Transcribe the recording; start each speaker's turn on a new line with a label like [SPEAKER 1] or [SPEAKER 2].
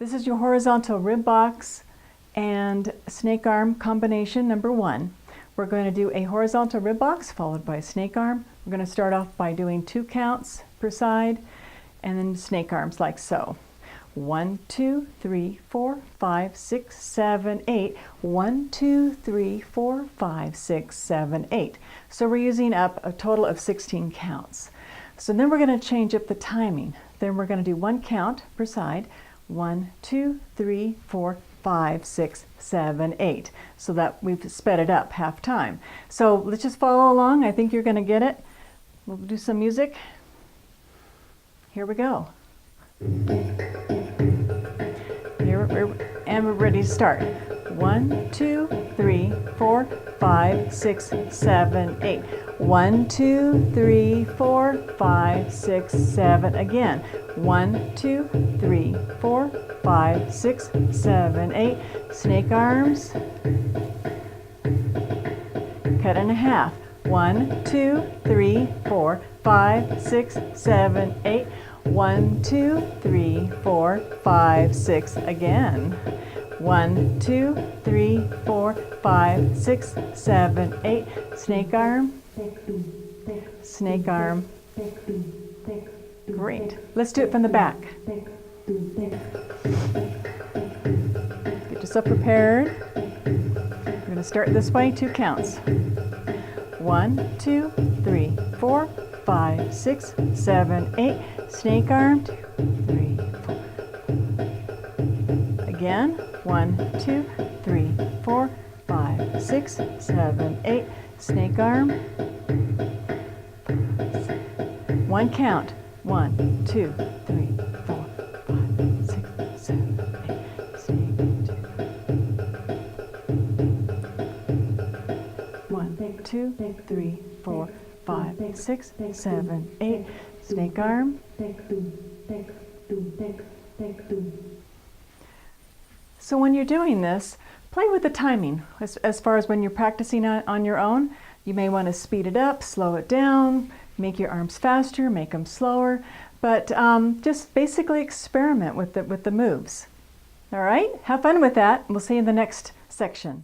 [SPEAKER 1] This is your horizontal rib box and snake arm combination number 1. We're going to do a horizontal rib box followed by a snake arm. We're going to start off by doing 2 counts per side and then snake arms like so. 1, 2, 3, 4, 5, 6, 7, 8. 1, 2, 3, 4, 5, 6, 7, 8. So we're using up a total of 16 counts. So then we're going to change up the timing. Then we're going to do 1 count per side. 1, 2, 3, 4, 5, 6, 7, 8. So that we've sped it up half time. So let's just follow along. I think you're going to get it. We'll do some music. Here we go. And we're ready to start. 1, 2, 3, 4, 5, 6, 7, 8. 1, 2, 3, 4, 5, 6, 7. Again. 1, 2, 3, 4, 5, 6, 7, 8. Snake arms. Cut in half. 1, 2, 3, 4, 5, 6, 7, 8. 1, 2, 3, 4, 5, 6. Again. 1, 2, 3, 4, 5, 6, 7, 8. Snake arm. Snake arm. Great. Let's do it from the back. Get yourself prepared. We're going to start this way, 2 counts. 1, 2, 3, 4, 5, 6, 7, 8. Snake arm. 2, 3, 4. Again. 1, 2, 3, 4, 5, 6, 7, 8. Snake arm. 1 count. 1, 2, 3, 4, 5, 6, 7, 8. Snake. 1, 2, 3, 4, 5, 6, 7, 8. Snake arm. So when you're doing this, play with the timing. As far as when you're practicing on your own, you may want to speed it up, slow it down, make your arms faster, make them slower, but just basically experiment with the moves. All right, have fun with that. We'll see you in the next section.